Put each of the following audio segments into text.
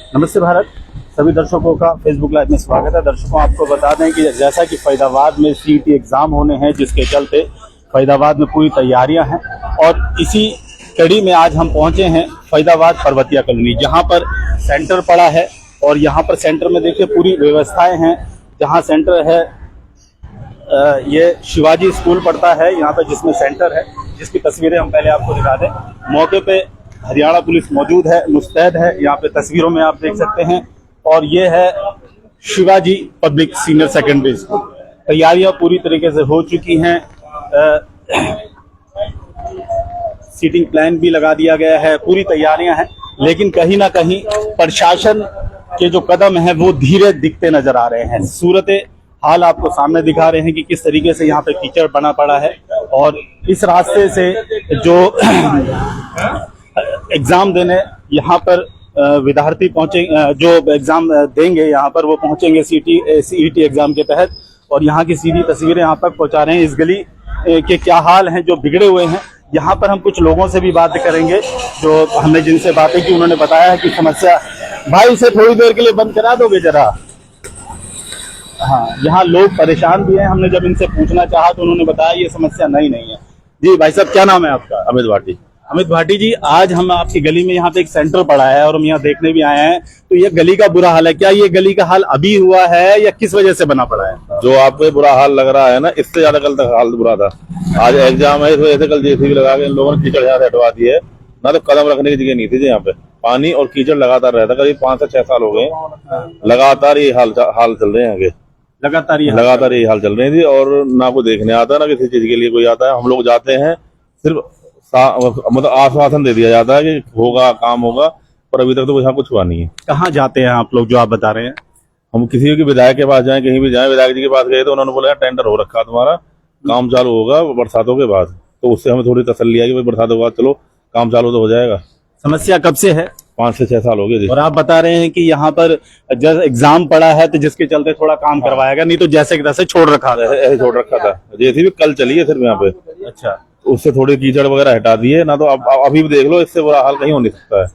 नमस्ते भारत, सभी दर्शकों का फेसबुक लाइव में स्वागत है। दर्शकों, आपको बता दें कि जैसा कि फरीदाबाद में सीईटी एग्जाम होने हैं, जिसके चलते फरीदाबाद में पूरी तैयारियां हैं और इसी कड़ी में आज हम पहुंचे हैं फरीदाबाद पर्वतिया कॉलोनी, जहां पर सेंटर पड़ा है। और यहां पर सेंटर में देखिए पूरी व्यवस्थाएं हैं। जहां सेंटर है ये शिवाजी स्कूल पड़ता है यहाँ पे, जिसमें सेंटर है, जिसकी तस्वीरें हम पहले आपको दिखा दें। मौके पे हरियाणा पुलिस मौजूद है, मुस्तैद है, यहाँ पे तस्वीरों में आप देख सकते हैं। और ये है Shivaji public senior secondary school. तैयारियां पूरी तरीके से हो चुकी हैं। सीटिंग प्लान भी लगा दिया गया है, पूरी तैयारियां हैं। लेकिन कहीं ना कहीं प्रशासन के जो कदम है वो धीरे दिखते नजर आ रहे हैं। सूरत हाल आपको सामने दिखा रहे हैं कि किस तरीके से यहाँ पे कीचड़ बना पड़ा है। और इस रास्ते से जो एग्जाम देने यहाँ पर विद्यार्थी पहुंचे, जो एग्जाम देंगे यहाँ पर, वो पहुंचेंगे सीईटी एग्जाम के तहत। और यहाँ की सीधी तस्वीरें यहाँ तक पहुंचा रहे हैं। इस गली के क्या हाल हैं जो बिगड़े हुए हैं। यहाँ पर हम कुछ लोगों से भी बात करेंगे, जो हमने जिनसे बातें की उन्होंने बताया है कि समस्या, भाई उसे थोड़ी देर के लिए बंद करा दोगे जरा। हाँ, यहाँ लोग परेशान भी हैं। हमने जब इनसे पूछना चाहा तो उन्होंने बताया ये समस्या नहीं है। जी भाई साहब, क्या नाम है आपका? अमित भाटी। अमित भाटी जी, आज हम आपकी गली में यहाँ पे एक सेंटर पड़ा है और हम यहाँ देखने भी आए हैं, तो ये गली का बुरा हाल है। क्या ये गली का हाल अभी हुआ है या किस वजह से बना पड़ा है? जो आपको बुरा हाल लग रहा है ना, इससे ज्यादा कल तक हाल बुरा था। आज एग्जाम है, इस वजह से कल जेसीबी लगा के इन लोगों ने कीचड़ यहाँ से हटवा दी है। ना तो कदम रखने की जगह नहीं थी। यहाँ पे पानी और कीचड़ लगातार रहता, करीब 5 से 6 साल हो गए लगातार ये हाल चल रहे हैं। आगे लगातार ये हाल चल रही थी और ना कोई देखने आता, ना किसी चीज के लिए कोई आता है। हम लोग जाते हैं, सिर्फ मतलब आश्वासन दे दिया जाता है कि होगा, काम होगा, पर अभी तक तो यहाँ कुछ हुआ नहीं है। कहाँ जाते हैं आप लोग जो आप बता रहे हैं? हम किसी भी विधायक के पास जाएं, कहीं भी जाएं, विधायक जी के पास गए तो उन्होंने बोला टेंडर हो रखा, तुम्हारा काम चालू होगा बरसातों के बाद। तो उससे हमें थोड़ी तसल्ली आई कि भाई बरसातों के बाद चलो काम चालू तो हो जाएगा। समस्या कब से है? 5 से 6 साल हो गए। और आप बता रहे हैं कि यहाँ पर जब एग्जाम पड़ा है तो जिसके चलते थोड़ा काम करवाया गया, नहीं तो जैसे तैसे छोड़ रखा था। ऐसे छोड़ रखा था। जेसीबी कल चली है सिर्फ यहाँ पे। अच्छा, उससे थोड़ी कीचड़ वगैरह हटा दिए ना, तो अभी भी देख लो, इससे बुरा हाल कहीं हो नहीं सकता है।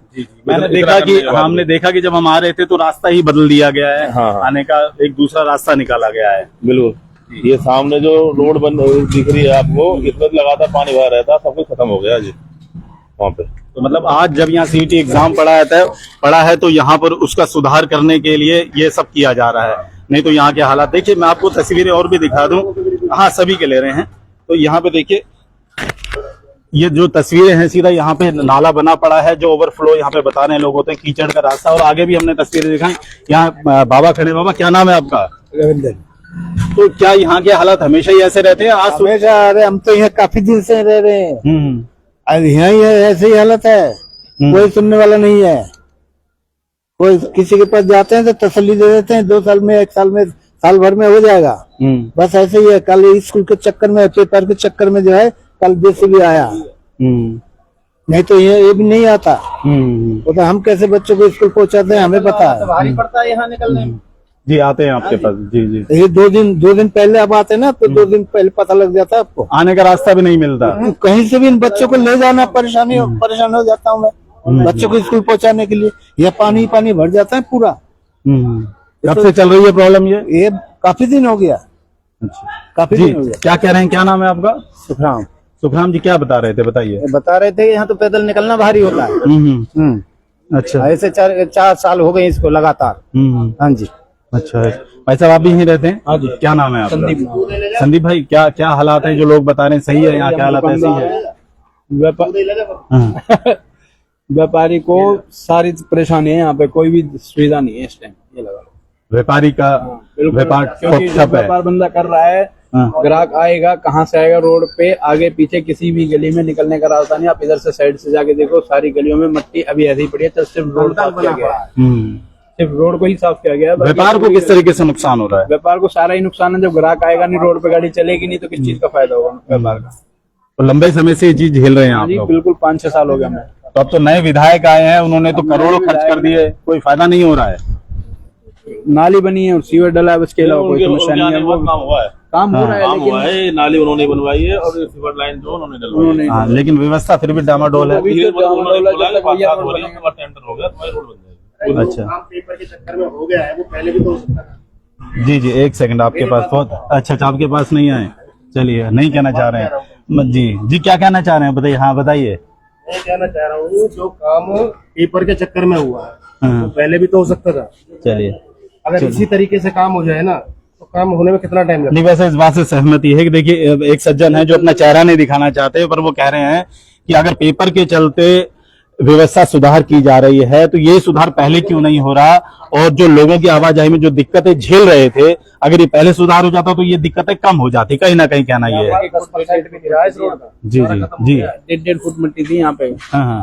हमने देखा कि जब हम आ रहे थे तो रास्ता ही बदल दिया गया है। हाँ। आने का एक दूसरा रास्ता निकाला गया है। बिल्कुल, ये सामने जो रोड बन दिख रही है आपको, इसमें लगातार पानी भरा रहता, सब कुछ खत्म हो गया जी वहाँ पे। तो मतलब आज जब यहाँ सीईटी एग्जाम पड़ा है तो यहाँ पर उसका सुधार करने के लिए ये सब किया जा रहा है। नहीं तो यहाँ के हालात देखिए, मैं आपको तस्वीरें और भी दिखा दूं। हाँ, सभी के ले रहे हैं। तो यहाँ पे देखिए, ये जो तस्वीरें हैं, सीधा यहाँ पे नाला बना पड़ा है जो ओवरफ्लो यहाँ पे बता रहे हैं लोग होते हैं, कीचड़ का रास्ता। और आगे भी हमने तस्वीरें दिखाई। यहाँ बाबा खड़े। बाबा, क्या नाम है आपका? रविंदर। तो क्या यहाँ के हालात हमेशा ही ऐसे रहते हैं? आज हमेशा, अरे हम तो यहाँ काफी दिन से रह रहे हैं। आज यहाँ ही ऐसे ही हालत है, कोई सुनने वाला नहीं है। कोई किसी के पास जाते हैं तो तसल्ली दे देते हैं, 2 साल में, 1 साल में, साल भर में हो जाएगा। बस ऐसे ही है। कल स्कूल के चक्कर में, पेपर के चक्कर में जो है, कल जेसीबी आया, नहीं तो ये भी नहीं आता। तो हम कैसे बच्चों को स्कूल पहुंचाते हैं, हमें पता है। भारी पड़ता है यहाँ निकलने में। जी, आते हैं आपके पास। जी जी, ये 2 दिन पहले अब आते हैं ना, तो 2 दिन पहले पता लग जाता है आपको। आने का रास्ता भी नहीं मिलता। कहीं से भी इन बच्चों को ले जाना परेशान हो जाता हूँ मैं, बच्चों को स्कूल पहुंचाने के लिए। यह पानी भर जाता है पूरा। कब से चल रही है प्रॉब्लम ये? काफी दिन हो गया। अच्छा, काफी दिन हो गया। क्या कह रहे हैं? क्या नाम है आपका? सुखराम। सुखराम जी, क्या बता रहे थे, बताइए। बता रहे थे यहाँ तो पैदल निकलना भारी होता है। अच्छा, ऐसे 4 साल हो गए इसको लगातार। हाँ जी। अच्छा, भाई साहब आप भी यहीं रहते हैं? हाँ जी। क्या नाम है आपका? संदीप भाई, क्या हालात हैं जो लोग बता रहे हैं? सही है यहाँ? क्या हालात है? सही है। व्यापारी को सारी परेशानी है, यहाँ पे कोई भी सुविधा नहीं है इस टाइम। ये लगा व्यापारी का व्यापार, क्योंकि व्यापार बंदा कर रहा है, ग्राहक आएगा कहाँ से आएगा? रोड पे आगे पीछे किसी भी गली में निकलने का रास्ता नहीं। आप इधर से साइड से जाके देखो, सारी गलियों में मिट्टी अभी ऐसी ही पड़ी है। तो सिर्फ रोड साफ किया गया है, सिर्फ रोड को ही साफ किया गया है। व्यापार को किस तरीके से नुकसान हो रहा है? व्यापार को सारा ही नुकसान है। जब ग्राहक आएगा नहीं, रोड पे गाड़ी चलेगी नहीं, तो किस चीज का फायदा होगा व्यापार का? तो लंबे समय से ये चीज झेल रहे हैं आप लोग? बिल्कुल, 5-6 साल हो गया हमें। तो अब तो नए विधायक आए हैं, उन्होंने तो करोड़ों खर्च कर दिए, कोई फायदा नहीं हो रहा है। नाली बनी है और सीवर डला है, उसके अलावा कोई समस्या नहीं है। वो काम हुआ है, काम हो रहा है, लेकिन नाली उन्होंने बनवाई है और सीवर लाइन जो उन्होंने डलवाई है। लेकिन व्यवस्था फिर भी डामाडोल है। टेंडर हो गया, रोड बन जाएगी। अच्छा काम पेपर के चक्कर में हो गया है, वो पहले भी तो हो सकता था। जी जी, एक सेकंड, आपके पास बहुत अच्छा अच्छा, आपके पास नहीं आए, चलिए, नहीं कहना चाह रहे हैं जी जी, क्या कहना चाह रहे हैं बताइए, हाँ बताइए। मैं कहना चाह रहा हूँ जो काम पेपर के चक्कर में हुआ है हाँ। वो पहले भी तो हो सकता था। चलिए, अगर इसी तरीके से काम हो जाए ना तो काम होने में कितना टाइम लगता नहीं वैसे इस बात से सहमति है कि देखिए एक सज्जन है जो अपना चेहरा नहीं दिखाना चाहते, पर वो कह रहे हैं कि अगर पेपर के चलते व्यवस्था सुधार की जा रही है तो ये सुधार पहले क्यों नहीं हो रहा, और जो लोगों की आवाजाही में जो दिक्कतें झेल रहे थे, अगर ये पहले सुधार हो जाता तो ये दिक्कतें कम हो जाती, कहीं ना कहीं कहना ये है। 10% भी नहीं रहा इस रोड का। जी जी जी, 1.5 फुट मिट्टी थी यहाँ पे। हाँ हाँ,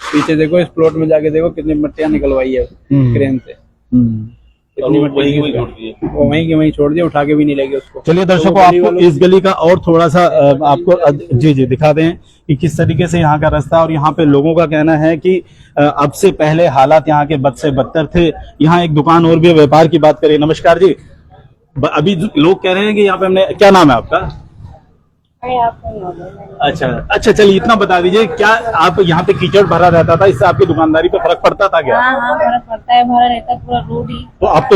पीछे देखो, इस प्लॉट में जाके देखो कितनी मिट्टियाँ निकलवाई है क्रेन से। इतनी मिट्टी वो वहीं की वहीं छोड़ दिया, उठा के भी नहीं लगे उसको। चलिए दर्शकों, आपको इस गली का और थोड़ा सा आपको जी जी दिखा दें कि किस तरीके से यहाँ का रास्ता, और यहाँ पे लोगों का कहना है कि अब से पहले हालात यहाँ के बद से बदतर थे। यहाँ एक दुकान और भी है, व्यापार की बात करें। नमस्कार जी, अभी लोग कह रहे हैं कि यहाँ पे हमने, क्या नाम है आपका? अच्छा अच्छा, चलिए इतना बता दीजिए, क्या आप यहाँ पे कीचड़ भरा रहता था, इससे आपकी दुकानदारी पे फर्क पड़ता था क्या? हाँ फर्क पड़ता है, भरा रहता है पूरा रोड ही। तो अब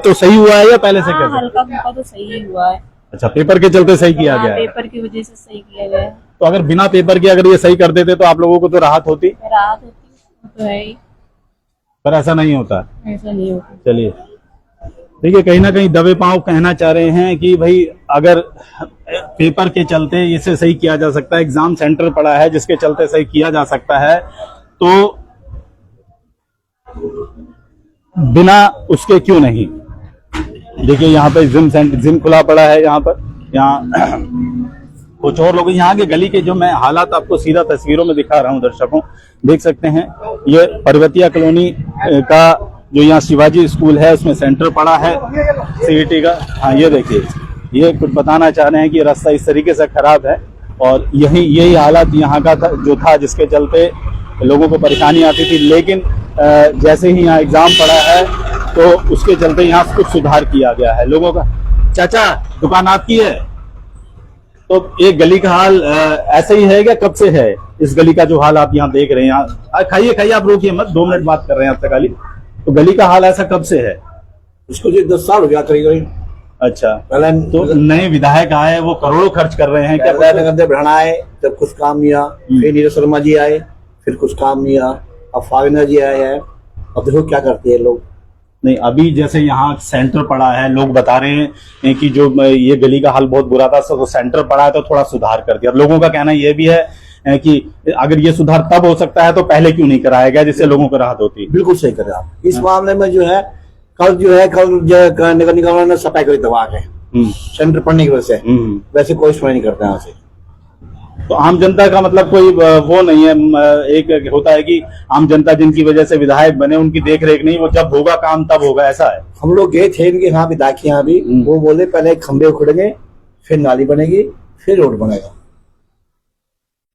तो सही हुआ है या पहले से कैसे? हल्का फुल्का तो सही ही हुआ है। अच्छा, पेपर के चलते सही किया गया है। पेपर की वजह से सही किया गया है। तो अगर बिना पेपर के अगर ये सही कर देते तो आप लोगों को तो राहत होती, राहत होती तो है ही, पर ऐसा नहीं होता। ऐसा नहीं होता। चलिए, देखिए कहीं ना कहीं दबे पांव कहना चाह रहे हैं कि भाई अगर पेपर के चलते इसे सही किया जा सकता है, एग्जाम सेंटर पड़ा है जिसके चलते सही किया जा सकता है, तो बिना उसके क्यों नहीं। देखिए यहाँ पे जिम खुला पड़ा है, यहाँ पर, यहाँ कुछ और लोग, यहाँ के गली के जो मैं हालात आपको सीधा तस्वीरों में दिखा रहा हूँ दर्शकों, देख सकते हैं। ये पर्वतिया कॉलोनी का जो यहाँ शिवाजी स्कूल है उसमें सेंटर पड़ा है सीईटी का। हाँ ये देखिए, ये कुछ बताना चाह रहे हैं कि रास्ता इस तरीके से खराब है, और यही हालात यहाँ का जो था जिसके चलते लोगों को परेशानी आती थी। लेकिन जैसे ही यहाँ एग्जाम पड़ा है तो उसके चलते यहाँ कुछ सुधार किया गया है लोगों का। चाचा, दुकान आपकी है? तो एक गली का हाल ऐसे ही है क्या, कब से है इस गली का जो हाल आप यहाँ देख रहे हैं? यहाँ खाइए खाइए, आप रोकिए मत, 2 मिनट बात कर रहे हैं आप तक खाली। तो गली का हाल ऐसा कब से है? इसको जी 10 साल हो गया करीब। अच्छा, पहले तो नए विधायक आए, वो करोड़ों खर्च कर रहे हैं क्या? बढ़ाना आए तब कुछ काम नहीं आया, फिर नीरज शर्मा जी आए, फिर कुछ काम नहीं आया, अब फाविना जी आए हैं, अब देखो क्या करते हैं लोग। नहीं, अभी जैसे यहाँ सेंटर पड़ा है, लोग बता रहे हैं कि जो ये गली का हाल बहुत बुरा था, तो सेंटर पड़ा है तो थोड़ा सुधार कर दिया। लोगों का कहना ये भी है कि अगर ये सुधार तब हो सकता है तो पहले क्यों नहीं कराया गया, जिससे लोगों को राहत होती। बिल्कुल सही कर रहे आप। इस मामले में जो है कल निगम ने सफाई करी दबा के सेंटर पड़ने की वजह से, वैसे कोई सुनाई नहीं करता यहाँ से। तो आम जनता का मतलब कोई वो नहीं है, एक होता है कि आम जनता जिनकी वजह से विधायक बने उनकी देख रेख नहीं, वो जब होगा काम तब होगा, ऐसा है। हम लोग गए थे इनके यहाँ विधायक के यहाँ भी, वो बोले पहले खंबे उखड़ेंगे, फिर नाली बनेगी, फिर रोड बनेगा।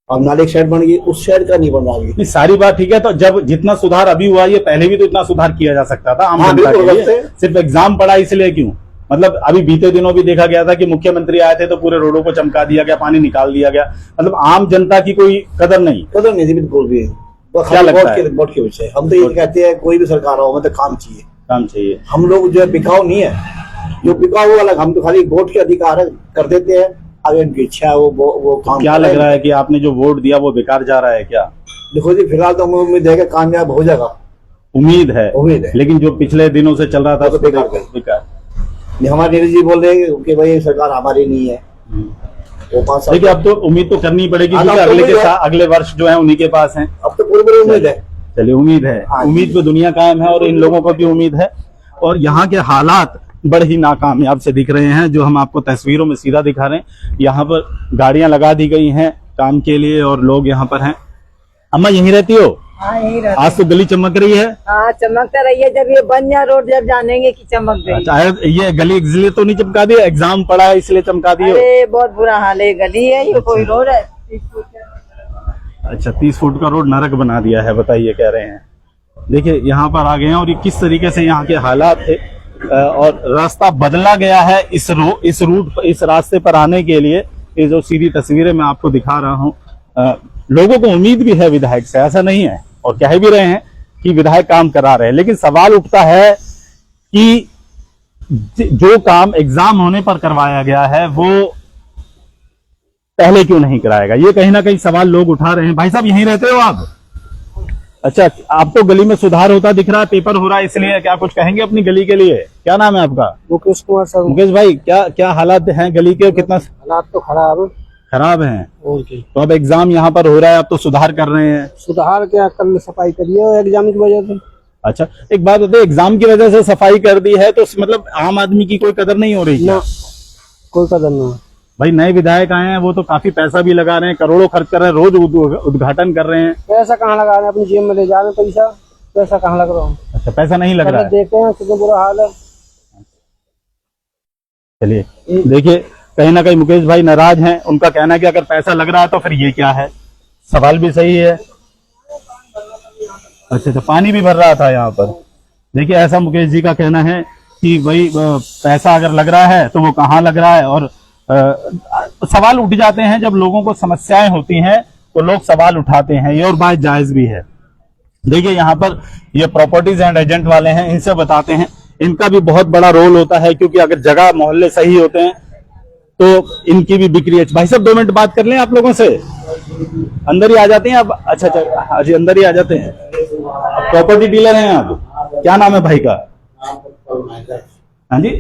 अब नाली एक साइड बन गई, उस साइड का नहीं बन रहा अभी। सारी बात ठीक है, तो जब जितना सुधार अभी हुआ, ये पहले भी तो इतना सुधार किया जा सकता था आम जनता के लिए। सिर्फ एग्जाम पड़ा इसलिए क्यों? मतलब अभी बीते दिनों भी देखा गया था कि मुख्यमंत्री आए थे तो पूरे रोडों को चमका दिया गया, पानी निकाल दिया गया। मतलब आम जनता की कोई कदर नहीं थी बिल्कुल भी। क्या लगता है? वोट के विषय हम तो ये कहते हैं कोई भी सरकार हो, मतलब काम चाहिए, काम चाहिए। हम लोग जो है बिकाऊ नहीं है, जो बिकाऊ वो अलग, हम तो खाली वोट के अधिकार कर देते हैं, अगर उनकी इच्छा है वो काम। क्या लग रहा है कि आपने जो वोट दिया वो बेकार जा रहा है क्या? देखो जी, फिलहाल तो हमें उम्मीद है कि कामयाब हो जाएगा, उम्मीद है। लेकिन जो पिछले दिनों से चल रहा था तो बेकार। हमारे नीरज जी बोल रहे हैं कि भाई सरकार हमारी नहीं है, वो 5 साल। देखिए अब तो उम्मीद तो करनी पड़ेगी, क्योंकि अगले वर्ष जो है उन्हीं के पास है। अब तो पूरी उम्मीद है। चलिए, उम्मीद है, उम्मीद पे दुनिया कायम है, और इन लोगों को भी उम्मीद है। और यहाँ के हालात बड़े ही नाकामयाब से दिख रहे हैं, जो हम आपको तस्वीरों में सीधा दिखा रहे हैं। यहाँ पर गाड़ियां लगा दी गई हैं काम के लिए, और लोग यहाँ पर हैं। अम्मा यहीं रहती हो? हाँ यही रहते। आज तो गली चमक रही है। हाँ चमकता रही है, जब ये बन जा रोड जब जानेंगे कि चमक गई। अच्छा, ये गली इसलिए तो नहीं चमका दी, एग्जाम पड़ा है इसलिए चमका दी? अरे बहुत बुरा हाल है, गली है ये कोई रोड है। अच्छा, 30 फुट का रोड नरक बना दिया है, बताइए कह रहे हैं। देखिए यहाँ पर आ गए हैं, और ये किस तरीके से यहाँ के हालात थे, और रास्ता बदला गया है इस रास्ते पर आने के लिए। ये जो सीधी तस्वीरें मैं आपको दिखा रहा हूँ, लोगों को उम्मीद भी है विधायक से, ऐसा नहीं है, और कह भी रहे हैं कि विधायक काम करा रहे हैं, लेकिन सवाल उठता है कि जो काम एग्जाम होने पर करवाया गया है वो पहले क्यों नहीं कराएगा। ये कहीं ना कहीं सवाल लोग उठा रहे हैं। भाई साहब यहीं रहते हो आप? अच्छा, आपको गली में सुधार होता दिख रहा है, पेपर हो रहा है, इसलिए क्या कुछ कहेंगे अपनी गली के लिए? क्या नाम है आपका? मुकेश कुमार सर। मुकेश भाई, क्या हालात हैं गली के? कितना हालात तो खराब हैं। और तो अब एग्जाम यहाँ पर हो रहा है, अब तो सुधार कर रहे हैं। सुधार क्या, कल सफाई करिए एग्जाम की वजह से। अच्छा, एक बात बताइए, एग्जाम की वजह से सफाई कर दी है तो मतलब आम आदमी की कोई कदर नहीं हो रही क्या? कोई कदर नहीं। भाई नए विधायक आए हैं, वो तो काफी पैसा भी लगा रहे हैं, करोड़ों खर्च कर रहे हैं, रोज उद्घाटन कर रहे हैं। पैसा कहाँ लगा रहे हैं? अपनी जेब में ले जा रहे हैं पैसा कहाँ लग रहा है? अच्छा, पैसा नहीं लग रहा है। देखते हैं कितना बुरा हाल है। चलिए देखिए, कहीं ना कहीं मुकेश भाई नाराज हैं। उनका कहना है कि अगर पैसा लग रहा है तो फिर ये क्या है। सवाल भी सही है। अच्छा, पानी भी भर रहा था यहाँ पर। देखिए, ऐसा मुकेश जी का कहना है कि भाई पैसा अगर लग रहा है तो वो कहाँ लग रहा है। और सवाल उठ जाते हैं जब लोगों को समस्याएं होती हैं तो लोग सवाल उठाते हैं, ये और बात जायज भी है। देखिए, यहाँ पर ये प्रॉपर्टीज एंड एजेंट वाले हैं, इनसे बताते हैं। इनका भी बहुत बड़ा रोल होता है, क्योंकि अगर जगह मोहल्ले सही होते हैं तो इनकी भी बिक्री है। भाई साहब 2 मिनट बात कर लें आप लोगों से? अंदर ही आ जाते हैं आप? अच्छा, हाँ जी, अंदर ही आ जाते हैं। प्रॉपर्टी डीलर हैं आप? क्या नाम है भाई का? हाँ जी,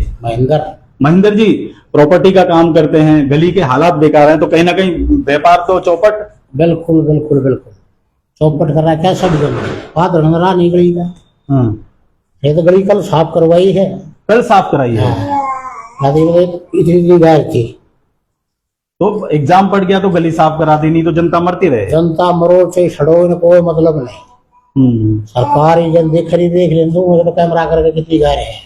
महेंद्र जी। प्रॉपर्टी का काम करते हैं, गली के हालात बेकार हैं, तो कहीं ना कहीं व्यापार तो चौपट। बिल्कुल बिल्कुल बिल्कुल चौपट कर रहा है। क्या सब बात रहा नहीं गली का। ये तो गली कल साफ करवाई है। कल साफ कराई है? इतनी गाय थी तो एग्जाम पड़ गया तो गली साफ करा दी, नहीं तो जनता मरती रहे। जनता मरो से छड़ो, कोई मतलब नहीं। सरकार ही जल्दी खरीद देख लें तो मतलब कैमरा करके कितनी गाय है।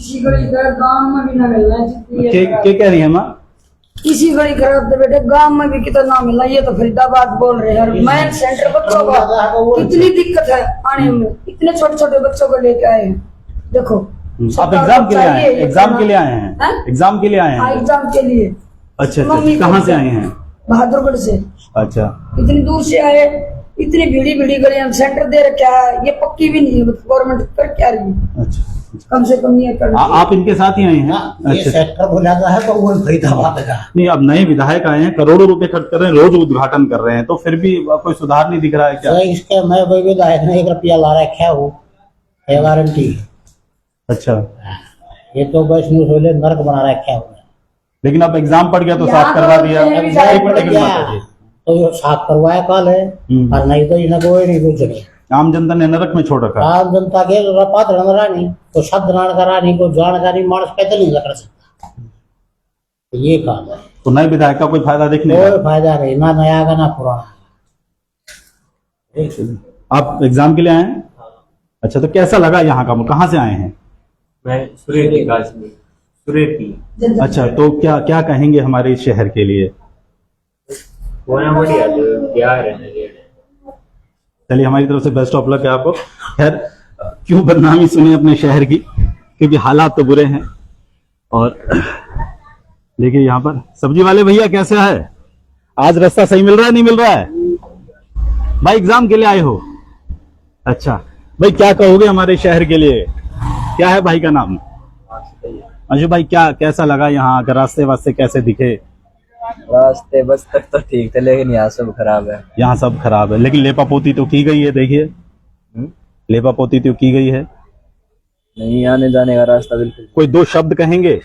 गाँव में भी ना मिलना है। क्या कह रही है माँ? इसी घड़ी खराब थे बेटे, गांव में भी कितना मिला। ये तो फरीदाबाद बोल रहे हैं। मैं सेंटर बच्चों का कितनी दिक्कत है आने में, इतने छोटे छोटे बच्चों को लेके आए हैं। देखो, आप एग्जाम के लिए आए हैं? एग्जाम के लिए आए हैं? एग्जाम के लिए आए हैं? एग्जाम के लिए। अच्छा, कहाँ से आए हैं? बहादुरगढ़ से। अच्छा, इतनी दूर से आए। इतनी भीड़ी गलियां सेंटर दे रखा है, ये पक्की भी नहीं है, गवर्नमेंट कर क्या रही है। अच्छा, कम से कम ये कर। आप इनके साथ ही आए हैं? ये सेक्टर बोलाता है तो वो फरीदाबाद का नहीं, अब नए विधायक आए हैं, करोड़ों रुपए खर्च कर रहे हैं, रोज उद्घाटन कर रहे हैं, तो फिर भी कोई सुधार नहीं दिख रहा है क्या? इसके मैं विधायक ने 1 रुपया ला रखा हो, गारंटी। अच्छा, ये तो बस नर्क बना रखा हो। लेकिन अब एग्जाम पड़ गया तो साफ करवा दिया। तो साफ करवाया कल है, और नहीं तो इन्हें कोई नहीं कुछ नहीं। आम जनता ने नरक में छोड़ रखा। आम जनता के पात्र नहीं तो शब्द नहीं को जानकारी मानस पैदल नहीं कर सकता। तो ये काम है। तो नए विधायक का कोई फायदा दिखने? कोई फायदा नहीं, ना नया का ना पुराना। आप एग्जाम के लिए आए हैं? अच्छा, तो कैसा लगा यहाँ का? कहाँ से आए हैं? मैं सुरेपी। अच्छा, तो क्या कहेंगे हमारे इस शहर के लिए? बढ़िया, क्या रहने। चलिए, हमारी तरफ से बेस्ट ऑफ लक है आपको। खैर, क्यों बदनामी सुने अपने शहर की, क्योंकि हालात तो बुरे हैं। और देखिए, यहाँ पर सब्जी वाले भैया कैसे है? आज रास्ता सही मिल रहा है, नहीं मिल रहा है? भाई एग्जाम के लिए आए हो? अच्छा भाई, क्या कहोगे हमारे शहर के लिए? क्या है भाई का नाम? अंशु भाई, कैसा लगा यहाँ आकर? रास्ते वास्ते कैसे दिखे? रास्ते बस तक तो ठीक थे, लेकिन यहाँ सब खराब है। यहाँ सब खराब है, लेकिन लेपा पोती तो की गई है। देखिए, लेपा पोती तो की गई है। नहीं, आने जाने का रास्ता बिल्कुल। कोई 2 शब्द कहेंगे?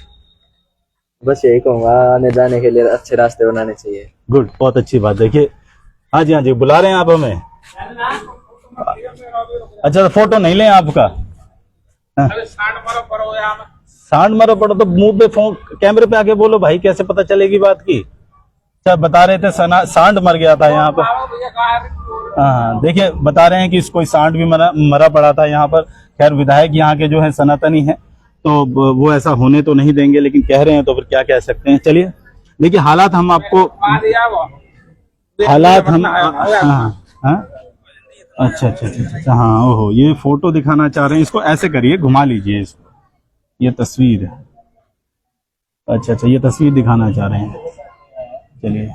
बस यही कहूंगा, आने जाने के लिए अच्छे रास्ते बनाने चाहिए। गुड, बहुत अच्छी बात। देखिए, हाँ जी, बुला रहे हैं आप हमें? अच्छा, तो फोटो नहीं लें आपका? सांड मारो पड़ो तो मुंह पे फोन कैमरे पे आके बोलो भाई, कैसे पता चलेगी बात की? अच्छा, बता रहे थे सांड मर गया था यहाँ पर। हाँ, देखिए, बता रहे हैं कि कोई सांड भी मरा पड़ा था यहाँ पर। खैर, विधायक यहाँ के जो है सनातनी है, तो वो ऐसा होने तो नहीं देंगे, लेकिन कह रहे हैं तो फिर क्या कह सकते हैं। चलिए, देखिए, हालात हम आपको अच्छा, हाँ, ओहो, ये फोटो दिखाना चाह रहे हैं। इसको ऐसे करिए, घुमा लीजिए इसको, ये तस्वीर है। अच्छा, ये तस्वीर दिखाना चाह रहे हैं। चलिए,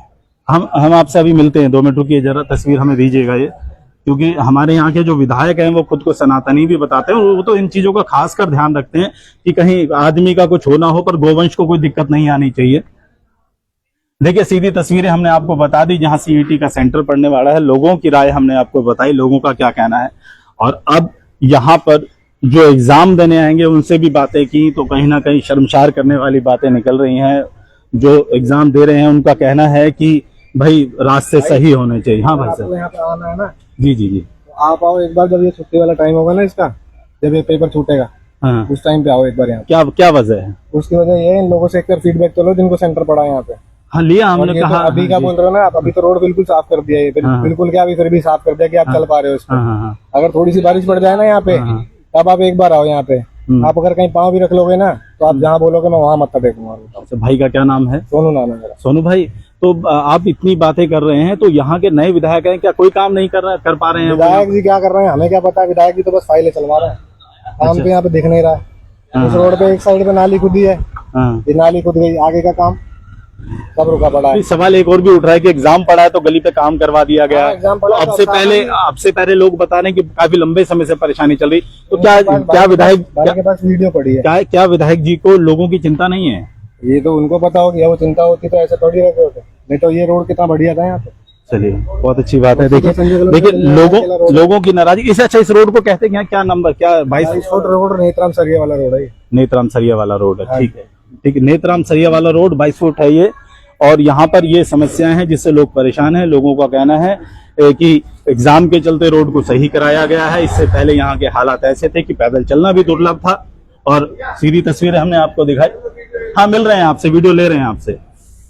हम आपसे अभी मिलते हैं। 2 मिनट रुकिए जरा, तस्वीर हमें दीजिएगा। ये क्योंकि हमारे यहाँ के जो विधायक हैं वो खुद को सनातनी भी बताते हैं, और वो तो इन चीजों का खासकर ध्यान रखते हैं कि कहीं आदमी का कुछ होना हो पर गोवंश को कोई दिक्कत नहीं आनी चाहिए। देखिए सीधी तस्वीरें हमने आपको बता दी जहां सीईटी का सेंटर पड़ने वाला है, लोगों की राय हमने आपको बताई, लोगों का क्या कहना है। और अब यहाँ पर जो एग्जाम देने आएंगे उनसे भी बातें की तो कहीं ना कहीं शर्मसार करने वाली बातें निकल रही हैं। जो एग्जाम दे रहे हैं उनका कहना है कि भाई रास्ते सही होने चाहिए। हाँ भाई साहब, यहाँ पे आना है ना, जी जी जी, तो आप आओ एक बार, जब ये छुट्टी वाला टाइम होगा ना इसका, जब ये पेपर छूटेगा हाँ, उस टाइम पे आओ एक बार यहाँ। क्या क्या वजह है? उसकी वजह ये है, इन लोगों से एक बार फीडबैक तो लो जिनको सेंटर पड़ा है यहाँ पे। हाँ लिया और हमने ये कहा। तो अभी क्या बोल रहे हो ना आप, अभी तो रोड बिल्कुल साफ कर दिया है, बिल्कुल क्या अभी फिर भी साफ कर दिया कि आप चल पा रहे हो इसमें। हाँ, अगर थोड़ी सी बारिश पड़ जाए ना यहाँ पे, तब आप एक बार आओ यहाँ पे। आप अगर कहीं पाँव भी रख लोगे ना तो आप जहाँ बोलोगे मैं वहाँ मत्था टेकूंगा। अच्छा, भाई का क्या नाम है? सोनू नाम है मेरा। सोनू भाई, तो आप इतनी बातें कर रहे हैं तो यहाँ के नए विधायक हैं, क्या कोई काम नहीं कर पा रहे हैं? विधायक जी क्या कर रहे हैं हमें क्या पता, विधायक जी तो बस फाइलें चलवा रहे हैं, काम तो यहाँ पे दिख नहीं रहा है। उस रोड पे एक साइड पे नाली खुदी है, ये नाली खुद गई, आगे का काम सब रुका पड़ा है। सवाल एक और भी उठ रहा है कि एग्जाम पड़ा है तो गली पे काम करवा दिया गया है। अब से पहले लोग बता रहे हैं कि काफी लंबे समय से परेशानी चल रही, तो क्या विधायक के पास वीडियो पड़ी है, क्या विधायक जी को लोगों की चिंता नहीं है? ये तो उनको पता होगी, वो चिंता होती तो ऐसे थोड़ी रहते होते, नहीं तो ये रोड कितना बढ़िया था यहाँ पे। चलिए बहुत अच्छी बात है। देखिए लोगों की नाराजगी इससे अच्छा इस रोड को कहते हैं क्या नंबर, क्या 22 फुट रोड, नेत्राम सरिया वाला रोड है। नेत्राम सरिया वाला रोड है, ठीक है ठीक है। नेत्राम सरिया वाला रोड 22 फुट है ये, और यहाँ पर ये समस्याएं हैं जिससे लोग परेशान हैं। लोगों का कहना है कि एग्जाम के चलते रोड को सही कराया गया है, इससे पहले यहाँ के हालात ऐसे थे कि पैदल चलना भी दुर्लभ था। और सीधी तस्वीरें हमने आपको दिखाई, हाँ मिल रहे हैं आपसे, वीडियो ले रहे हैं आपसे।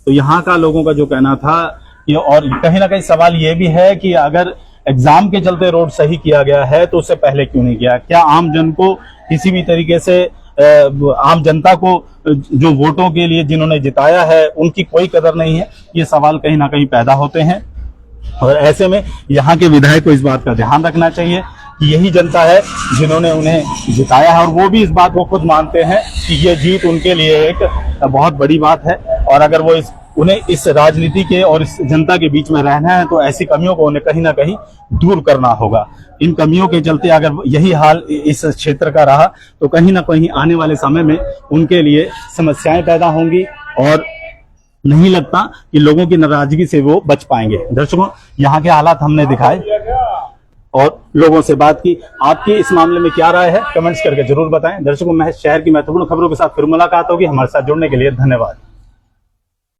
तो यहाँ का लोगों का जो कहना था ये, और कहीं ना कहीं सवाल ये भी है कि अगर एग्जाम के चलते रोड सही किया गया है तो उससे पहले क्यों नहीं किया? क्या आम जन को किसी भी तरीके से, आम जनता को जो वोटों के लिए जिन्होंने जिताया है उनकी कोई कदर नहीं है? ये सवाल कहीं ना कहीं पैदा होते हैं। और ऐसे में यहाँ के विधायक को इस बात का ध्यान रखना चाहिए कि यही जनता है जिन्होंने उन्हें जिताया है, और वो भी इस बात को खुद मानते हैं कि ये जीत उनके लिए एक बहुत बड़ी बात है। और अगर वो उन्हें इस राजनीति के और इस जनता के बीच में रहना है तो ऐसी कमियों को उन्हें कहीं ना कहीं दूर करना होगा। इन कमियों के चलते अगर यही हाल इस क्षेत्र का रहा तो कहीं ना कहीं आने वाले समय में उनके लिए समस्याएं पैदा होंगी, और नहीं लगता कि लोगों की नाराजगी से वो बच पाएंगे। दर्शकों, यहाँ के हालात हमने दिखाए और लोगों से बात की। आपकी इस मामले में क्या राय है, कमेंट्स करके जरूर बताएं। दर्शकों, मैं शहर की महत्वपूर्ण खबरों के साथ फिर मुलाकात होगी। हमारे साथ जुड़ने के लिए धन्यवाद।